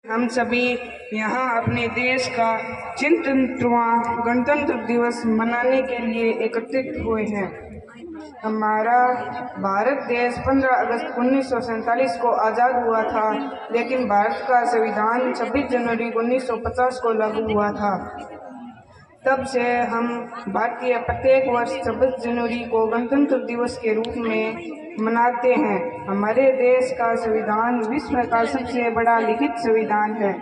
हम सभी यहाँ अपने देश का 76वां गणतंत्र दिवस मनाने के लिए एकत्रित हुए हैं। हमारा भारत देश 15 अगस्त 1947 को आज़ाद हुआ था, लेकिन भारत का संविधान 26 जनवरी 1950 को लागू हुआ था। तब से हम भारतीय प्रत्येक वर्ष 26 जनवरी को गणतंत्र दिवस के रूप में मनाते हैं। हमारे देश का संविधान विश्व का सबसे बड़ा लिखित संविधान है।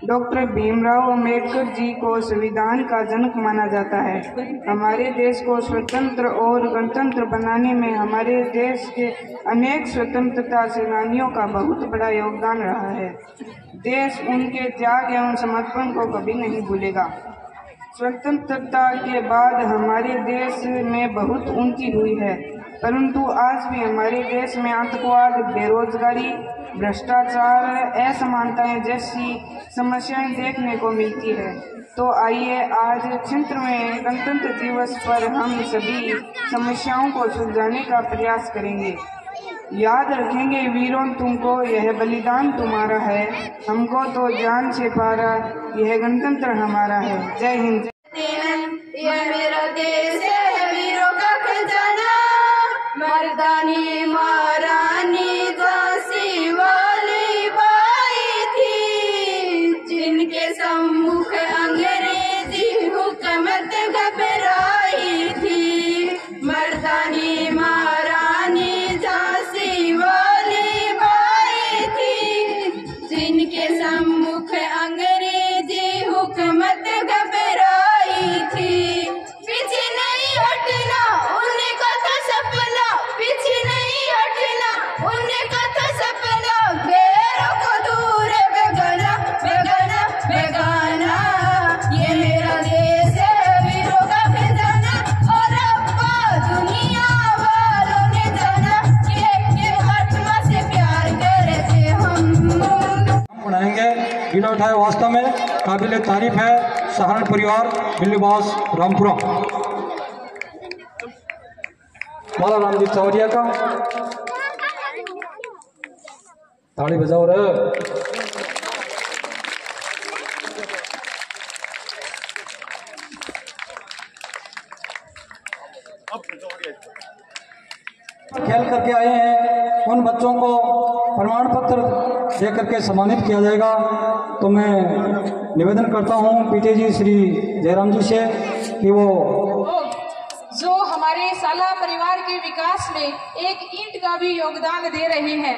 डॉक्टर भीमराव अम्बेडकर जी को संविधान का जनक माना जाता है। हमारे देश को स्वतंत्र और गणतंत्र बनाने में हमारे देश के अनेक स्वतंत्रता सेनानियों का बहुत बड़ा योगदान रहा है। देश उनके त्याग एवं समर्पण को कभी नहीं भूलेगा। स्वतंत्रता के बाद हमारे देश में बहुत उन्नति हुई है, परंतु आज भी हमारे देश में आतंकवाद, बेरोजगारी, भ्रष्टाचार, असमानताएं जैसी समस्याएं देखने को मिलती है। तो आइए आज 76वें गणतंत्र दिवस पर हम सभी समस्याओं को सुलझाने का प्रयास करेंगे। याद रखेंगे वीरों तुमको, यह बलिदान तुम्हारा है, हमको तो जान से पारा, यह गणतंत्र हमारा है। जय हिंद। यह मेरा देश है, वीरों का खजाना, मर्दानी महारानी झांसी वाली बाई थी, जिनके सम्मुख अंग्रेजी हुकूमत घबराई थी। मर्दानी महारानी झांसी वाली बाई थी, जिनके सम्मुख अंग्रेजी हुकूमत घबराई थी। पीछे नहीं हटना उनका था सपना, पीछे नहीं हटना उनका था सपना, गैरों को दूर बेगाना बेगाना बेगाना। ये मेरा देश है, वीरों का खजाना, और अब्बा दुनिया वालों ने जाना कि आत्मा से प्यार करते हम। मनाएंगे बिना उठाए वास्तव में काबिल तारीफ है सहारण परिवार बिल्लीबास रामपुरा। माला रामजी चौरिया का ताली बजाओ रे। खेल करके आए हैं उन बच्चों को प्रमाण पत्र दे करके सम्मानित किया जाएगा। तो मैं निवेदन करता हूं पीटे जी श्री जयराम जी से कि वो जो हमारे साला परिवार के विकास में एक ईंट का भी योगदान दे रहे हैं।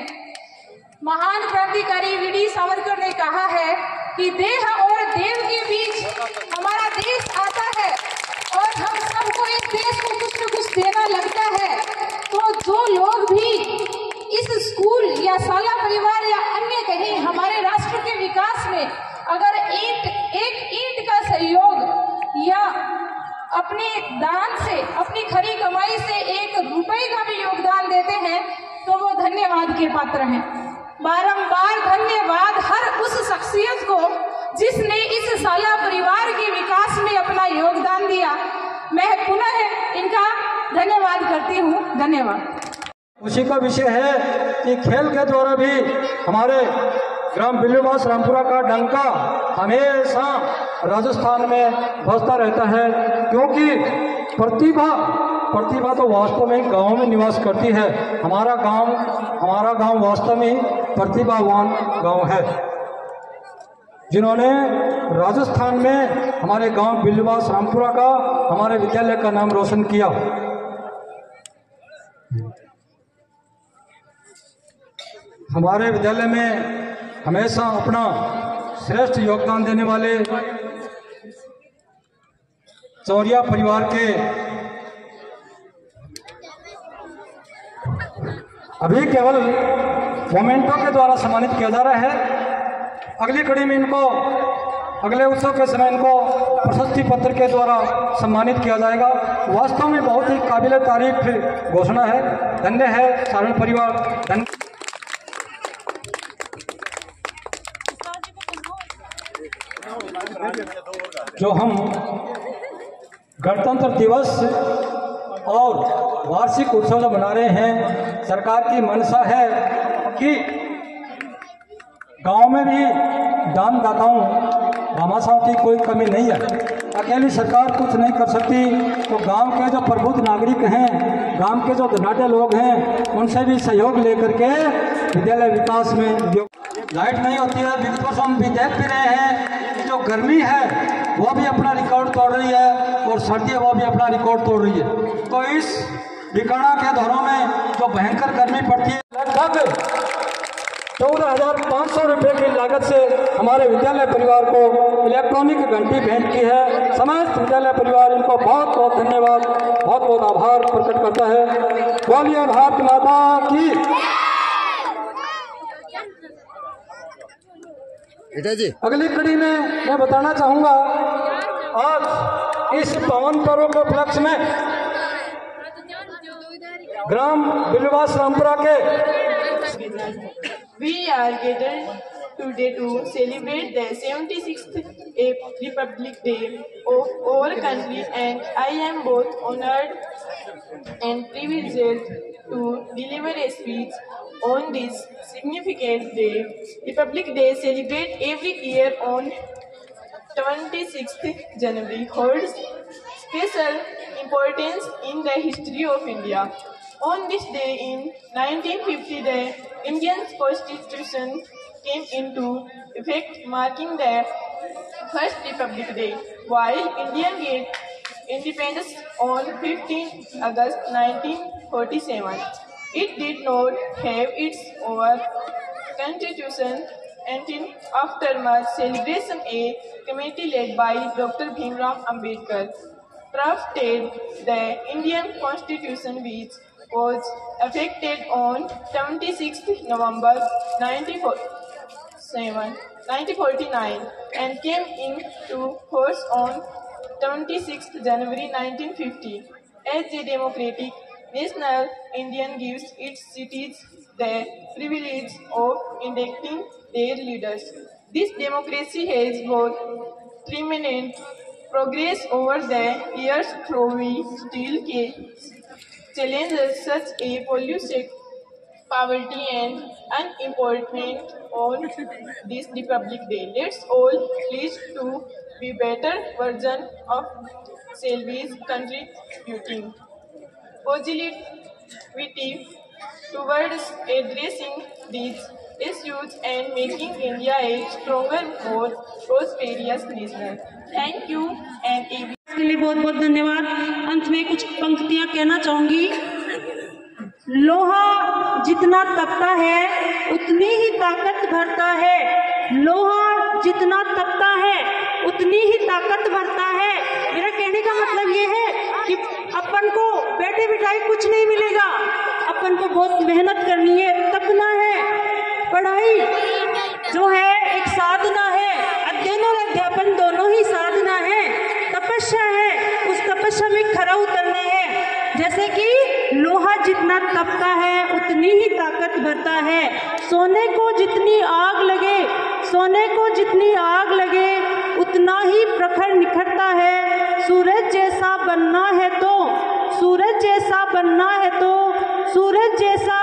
महान क्रांतिकारी वीडी सावरकर ने कहा है कि देह और देव के बीच हमारा देश आता है और हम सबको इस देश को कुछ न कुछ देना लगता है। तो जो लोग भी इस स्कूल या साला परिवार या अन्य कहीं हमारे राष्ट्र के विकास में अगर एक ईंट का सहयोग या अपने दान से, अपनी खरी कमाई से 1 रुपए का भी योगदान देते हैं तो वो धन्यवाद के पात्र हैं। बारंबार धन्यवाद हर उस शख्सियत को जिसने इस साला परिवार के विकास में अपना योगदान दिया। मैं पुनः इनका धन्यवाद करती हूँ। धन्यवाद। उसी का विषय है कि खेल के द्वारा भी हमारे ग्राम बिल्लीबास रामपुरा का डंका हमेशा राजस्थान में बजता रहता है, क्योंकि प्रतिभा तो वास्तव में गांव में निवास करती है। हमारा गांव वास्तव में प्रतिभावान गांव है, जिन्होंने राजस्थान में हमारे गांव बिल्लीबास रामपुरा का, हमारे विद्यालय का नाम रोशन किया। हमारे विद्यालय में हमेशा अपना श्रेष्ठ योगदान देने वाले चौरिया परिवार के अभी केवल मोमेंटो के द्वारा सम्मानित किया जा रहा है। अगली कड़ी में इनको, अगले उत्सव के समय इनको प्रशस्ति पत्र के द्वारा सम्मानित किया जाएगा। वास्तव में बहुत ही काबिल तारीफ घोषणा है। धन्य है सारण परिवार। धन्य। जो हम गणतंत्र दिवस और वार्षिक उत्सव जो मना रहे हैं, सरकार की मंशा है कि गांव में भी दानदाताओं भामाशाहों की कोई कमी नहीं है। अकेली सरकार कुछ नहीं कर सकती, तो गांव के जो प्रबुद्ध नागरिक हैं, गांव के जो धनाढ़ लोग हैं, उनसे भी सहयोग लेकर के विद्यालय विकास में लाइट नहीं होती है। विगत वर्ष हम भी देख भी रहे हैं कि जो गर्मी है वो भी अपना रिकॉर्ड तोड़ रही है और सर्दी वो भी अपना रिकॉर्ड तोड़ रही है। तो इस बिकाड़ा के दौरों में जो भयंकर गर्मी पड़ती है, लगभग 14,500 रुपये की लागत से हमारे विद्यालय परिवार को इलेक्ट्रॉनिक घंटी भेंट की है। समस्त विद्यालय परिवार इनको बहुत बहुत धन्यवाद, बहुत बहुत आभार प्रकट करता है। बोलिए भारत माता की। अगली कड़ी में मैं बताना चाहूँगा, आज इस पावन पर्व के उपलक्ष्य में ग्राम बिलवास रामपुरा के We are gathered today to celebrate the 76th Republic Day of our country, and I am both honored and privileged to deliver a speech on this significant day. Republic Day celebrated every year on 26th January holds special importance in the history of India. On this day in 1950, the Indian Constitution came into effect, marking the first Republic Day, while India gained independence on 15 August 1947. It did not have its own constitution until after March celebration. A committee led by Dr. Bhimrao Ambedkar drafted the Indian Constitution, which was effected on 26th November 1949 and came into force on 26th January 1950. As a democratic national, India gives its cities the privilege of electing their leaders. This democracy has brought tremendous progress over the years, though we still face challenges such as pollution, poverty, and unemployment on this Republic Day. Let's all pledge to be better version of selves, contributing positivity towards addressing these issues and making India a stronger, more prosperous nation. Thank you and के लिए बहुत बहुत धन्यवाद। अंत में कुछ पंक्तियां कहना चाहूंगी। लोहा जितना तपता है उतनी ही ताकत भरता है। लोहा जितना तपता है उतनी ही ताकत भरता है। मेरा कहने का मतलब ये है कि अपन को बैठे बिठाए कुछ नहीं मिलेगा, अपन को बहुत मेहनत करनी है, तपना है। पढ़ाई जो है एक साधना है, अध्ययन और अध्यापन दोनों ही साधना है। तपस्या है, उस तपस्या में खरा उतरना है। जैसे कि लोहा जितना तपता है उतनी ही ताकत भरता है। सोने को जितनी आग लगे, सोने को जितनी आग लगे उतना ही प्रखर निखरता है। सूरज जैसा बनना है तो, सूरज जैसा बनना है तो सूरज जैसा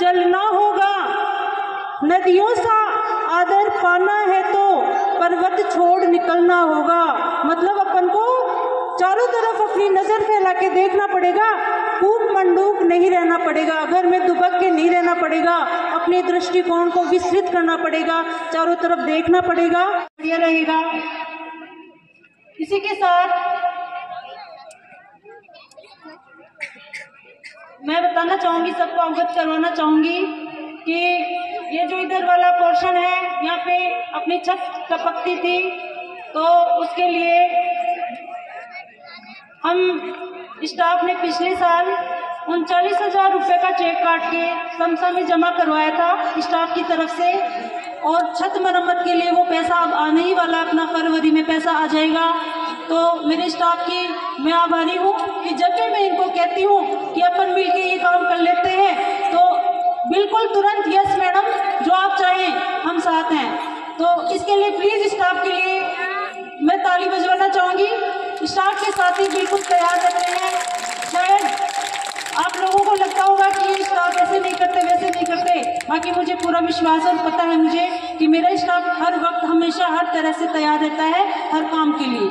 जलना होगा। नदियों सा आदर पाना है तो पर्वत छोड़ निकलना होगा। मतलब अपन को चारों तरफ अपनी नजर फैला के देखना पड़ेगा, खूब मंडूक नहीं रहना पड़ेगा, घर में दुबक के नहीं रहना पड़ेगा, अपने दृष्टिकोण को विस्तृत करना पड़ेगा, चारों तरफ देखना पड़ेगा, बढ़िया रहेगा। इसी के साथ मैं बताना चाहूंगी, सबको अवगत करवाना चाहूंगी कि ये जो इधर वाला पोर्शन है, यहाँ पे अपनी छत टपकती थी, तो उसके लिए हम स्टाफ ने पिछले साल 39,000 रुपये का चेक काट के समसा में जमा करवाया था स्टाफ की तरफ से, और छत मरम्मत के लिए वो पैसा अब आने ही वाला, अपना फरवरी में पैसा आ जाएगा। तो मेरे स्टाफ की मैं आभारी हूँ कि जब भी मैं इनको कहती हूँ कि अपन मिलके ये काम कर लेते हैं तो बिल्कुल तुरंत यस मैडम, जो आप चाहें हम साथ हैं। तो इसके लिए प्लीज स्टाफ के लिए मैं ताली बजवाना चाहूँगी। स्टाफ के साथी बिल्कुल तैयार रहते हैं। शायद आप लोगों को लगता होगा कि ये स्टाफ ऐसे नहीं करते, वैसे नहीं करते, बाकी मुझे पूरा विश्वास और पता है मुझे कि मेरा स्टाफ हर वक्त हमेशा हर तरह से तैयार रहता है हर काम के लिए।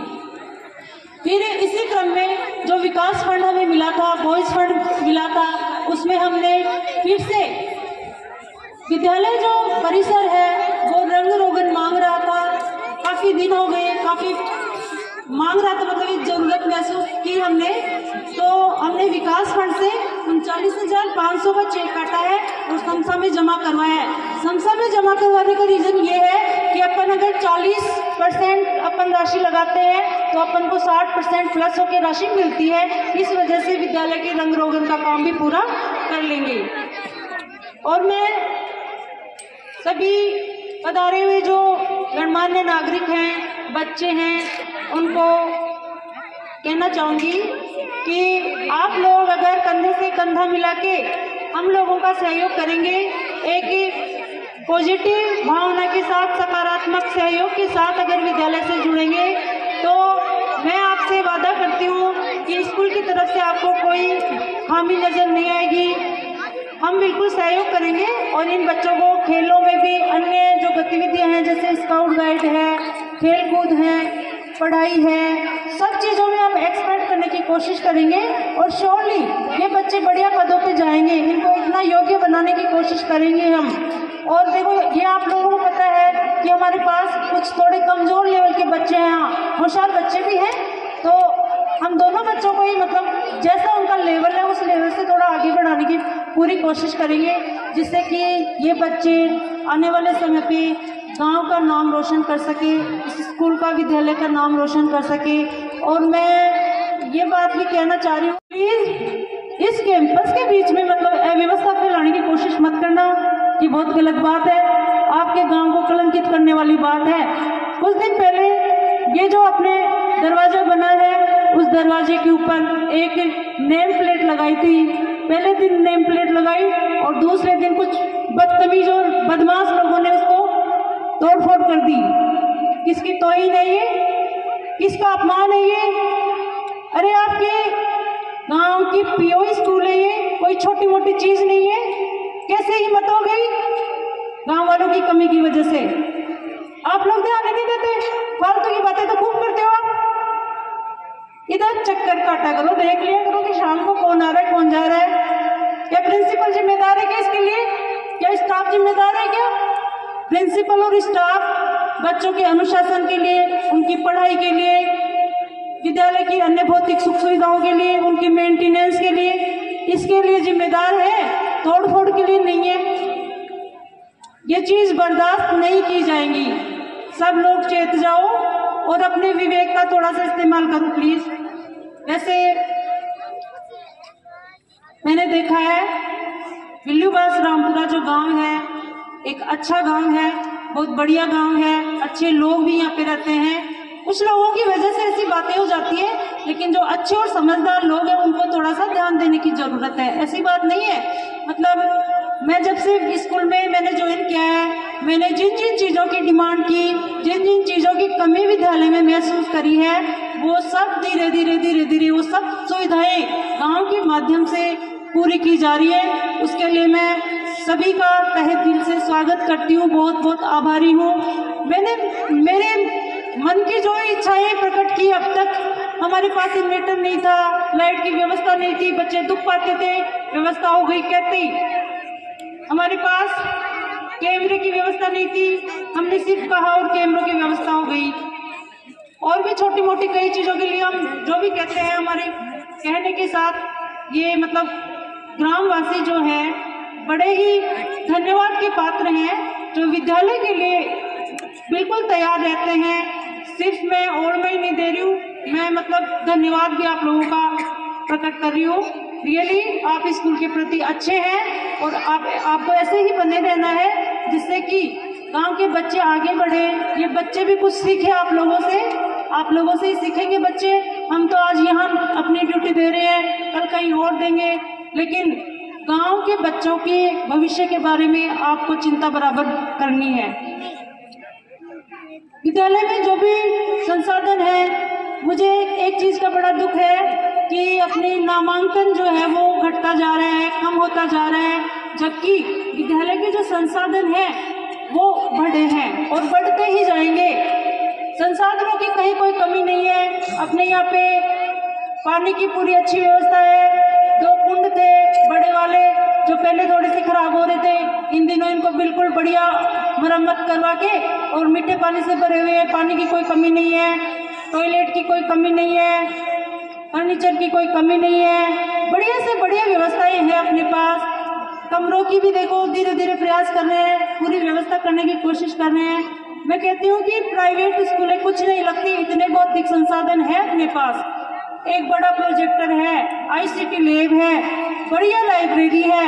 फिर इसी क्रम में जो विकास फंड हमें मिला था, बॉयज फंड मिला था, उसमें हमने फिर से विद्यालय जो परिसर है वो रंग रोगन मांग रहा था, काफ़ी दिन हो गए, काफ़ी मांग रहा था, मतलब एक ज़रूरत महसूस की हमने, तो हमने विकास फंड से 39,500 का चेक काटा है और समसा में जमा करवाया है। समसा में जमा करवाने का रीज़न ये है कि अपन अगर 40% अपन राशि लगाते हैं तो अपन को 60% प्लस होकर राशि मिलती है। इस वजह से विद्यालय के रंग रोगन का काम भी पूरा कर लेंगे। और मैं सभी पधारे हुए जो गणमान्य नागरिक हैं, बच्चे हैं, उनको कहना चाहूँगी कि आप लोग अगर कंधे से कंधा मिला के हम लोगों का सहयोग करेंगे, एक पॉजिटिव भावना के साथ, सकारात्मक सहयोग के साथ अगर विद्यालय से जुड़ेंगे, तो मैं आपसे वादा करती हूँ कि स्कूल की तरफ से आपको कोई खामी नज़र नहीं आएगी। हम बिल्कुल सहयोग करेंगे और इन बच्चों को खेलों में भी, अन्य जो गतिविधियां हैं जैसे स्काउट गाइड है, खेल कूद है, पढ़ाई है, सब चीज़ों में हम एक्सपर्ट करने की कोशिश करेंगे और श्योरली ये बच्चे बढ़िया पदों पे जाएंगे। इनको इतना योग्य बनाने की कोशिश करेंगे हम। और देखो, ये आप लोगों को पता है कि हमारे पास कुछ थोड़े कमज़ोर लेवल के बच्चे हैं, यहाँ होशियार बच्चे भी हैं, तो हम दोनों बच्चों को ही मतलब जैसा उनका लेवल है उस लेवल से थोड़ा आगे बढ़ाने की पूरी कोशिश करेंगे, जिससे कि ये बच्चे आने वाले समय पे गांव का नाम रोशन कर सके, इस स्कूल का, विद्यालय का नाम रोशन कर सके। और मैं ये बात भी कहना चाह रही हूँ, प्लीज़ इस कैंपस के बीच में मतलब अव्यवस्था फैलाने की कोशिश मत करना, ये बहुत गलत बात है, आपके गांव को कलंकित करने वाली बात है। कुछ दिन पहले ये जो अपने दरवाजा बना है, उस दरवाजे के ऊपर एक नेम प्लेट लगाई थी। पहले दिन नेम प्लेट लगाई और दूसरे दिन कुछ बदतमीज और बदमाश लोगों ने उसको तोड़फोड़ कर दी। किसकी तौहीन है ये? किसका अपमान है ये? अरे आपके गांव की पीओई स्कूल है ये, कोई छोटी मोटी चीज नहीं है। कैसे हिम्मत हो गई गांव वालों की कमी की वजह से? आप लोग ध्यान नहीं देते, फालतू की बातें तो खूब करते हो आप। इधर चक्कर काटा करो, देख लिया करो कि शाम को कौन आ रहा है कौन जा रहा है। क्या प्रिंसिपल जिम्मेदार है क्या इसके लिए? क्या स्टाफ जिम्मेदार है क्या? प्रिंसिपल और स्टाफ बच्चों के अनुशासन के लिए, उनकी पढ़ाई के लिए, विद्यालय की अन्य भौतिक सुख सुविधाओं के लिए, उनकी मेंटेनेंस के लिए, इसके लिए जिम्मेदार है, तोड़फोड़ के लिए नहीं है। ये चीज बर्दाश्त नहीं की जाएगी। सब लोग चेत जाओ और अपने विवेक का थोड़ा सा इस्तेमाल करो प्लीज। वैसे मैंने देखा है विल्लूबास रामपुरा जो गांव है, एक अच्छा गांव है, बहुत बढ़िया गांव है, अच्छे लोग भी यहाँ पे रहते हैं। कुछ लोगों की वजह से ऐसी बातें हो जाती है, लेकिन जो अच्छे और समझदार लोग हैं उनको थोड़ा सा ध्यान देने की जरूरत है। ऐसी बात नहीं है, मतलब मैं जब से स्कूल में मैंने ज्वाइन किया है, मैंने जिन जिन चीज़ों की डिमांड की, जिन जिन चीज़ों की कमी विद्यालय में महसूस करी है, वो सब धीरे धीरे वो सब सुविधाएं गांव के माध्यम से पूरी की जा रही है। उसके लिए मैं सभी का तहे दिल से स्वागत करती हूँ, बहुत बहुत आभारी हूँ। मैंने मेरे मन की जो इच्छाएं प्रकट की, अब तक हमारे पास इन्वर्टर नहीं था, लाइट की व्यवस्था नहीं थी, बच्चे दुख पाते थे, व्यवस्था हो गई कहते ही। हमारे पास कैमरे की व्यवस्था नहीं थी, हमने सिर्फ कहा और कैमरों की व्यवस्था हो गई। और भी छोटी मोटी कई चीज़ों के लिए हम जो भी कहते हैं, हमारे कहने के साथ ये मतलब ग्रामवासी जो हैं बड़े ही धन्यवाद के पात्र हैं, जो विद्यालय के लिए बिल्कुल तैयार रहते हैं। सिर्फ मैं और मैं ही नहीं दे रही हूँ, मैं मतलब धन्यवाद भी आप लोगों का प्रकट कर रही हूँ। रियली आप स्कूल के प्रति अच्छे हैं और आपको ऐसे ही बने रहना है, जिससे कि गांव के बच्चे आगे बढ़े। ये बच्चे भी कुछ सीखे आप लोगों से ही सीखेंगे बच्चे। हम तो आज यहाँ अपनी ड्यूटी दे रहे हैं, कल कहीं और देंगे, लेकिन गांव के बच्चों के भविष्य के बारे में आपको चिंता बराबर करनी है। विद्यालय में जो भी संसाधन है, मुझे एक चीज का बड़ा दुख है कि अपने नामांकन जो है वो घटता जा रहा है, कम होता जा रहा है, जबकि विद्यालय के जो संसाधन है वो बढ़े हैं और बढ़ते ही जाएंगे। संसाधनों की कहीं कोई कमी नहीं है। अपने यहाँ पे पानी की पूरी अच्छी व्यवस्था है। 2 कुंड थे बड़े वाले जो पहले थोड़े से खराब हो रहे थे, इन दिनों इनको बिल्कुल बढ़िया मरम्मत करवा के और मीठे पानी से भरे हुए हैं। पानी की कोई कमी नहीं है, टॉयलेट की कोई कमी नहीं है, फर्नीचर की कोई कमी नहीं है। बढ़िया से बढ़िया व्यवस्थाएं हैं अपने पास। कमरों की भी देखो धीरे धीरे प्रयास कर रहे हैं, पूरी व्यवस्था करने की कोशिश कर रहे हैं। मैं कहती हूँ कि प्राइवेट स्कूलें कुछ नहीं लगती, इतने बौद्धिक संसाधन है अपने पास। एक बड़ा प्रोजेक्टर है, ICT लैब है, बढ़िया लाइब्रेरी है,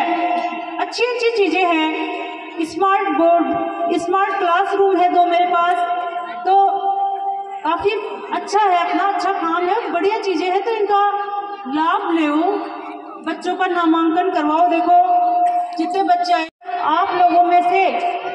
अच्छी अच्छी चीजें हैं, स्मार्ट बोर्ड, स्मार्ट क्लासरूम है 2 मेरे पास। तो काफी अच्छा है, अपना अच्छा काम है, बढ़िया चीजें हैं। तो इनका लाभ लो, बच्चों का नामांकन करवाओ। देखो जितने बच्चे आए, आप लोगों में से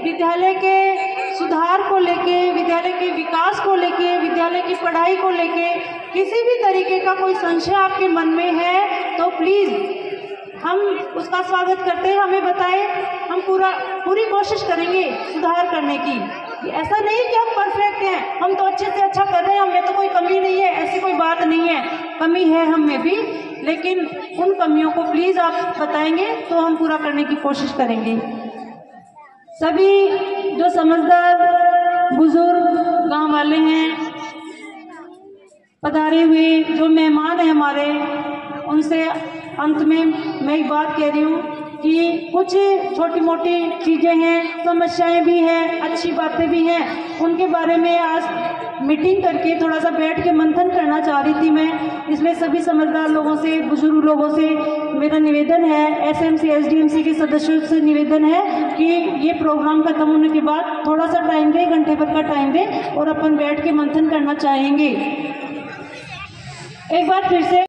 विद्यालय के सुधार को लेके, विद्यालय के विकास को लेके, विद्यालय की पढ़ाई को लेके किसी भी तरीके का कोई संशय आपके मन में है तो प्लीज हम उसका स्वागत करते हैं। हमें बताएं, हम पूरी कोशिश करेंगे सुधार करने की। ऐसा नहीं कि हम परफेक्ट हैं, हम तो अच्छे से अच्छा कर रहे हैं, हमें तो कोई कमी नहीं है, ऐसी कोई बात नहीं है। कमी है हम में भी, लेकिन उन कमियों को प्लीज आप बताएंगे तो हम पूरा करने की कोशिश करेंगे। सभी जो समझदार बुजुर्ग गांव वाले हैं, पधारे हुए जो मेहमान हैं हमारे, उनसे अंत में मैं एक बात कह रही हूँ कि कुछ छोटी मोटी चीज़ें हैं, समस्याएं भी हैं, अच्छी बातें भी हैं, उनके बारे में आज मीटिंग करके थोड़ा सा बैठ के मंथन करना चाह रही थी मैं। इसलिए सभी समझदार लोगों से, बुजुर्ग लोगों से मेरा निवेदन है, SMC SDMC के सदस्यों से निवेदन है कि ये प्रोग्राम खत्म होने के बाद थोड़ा सा टाइम दें, घंटे भर का टाइम दें और अपन बैठ के मंथन करना चाहेंगे। एक बार फिर से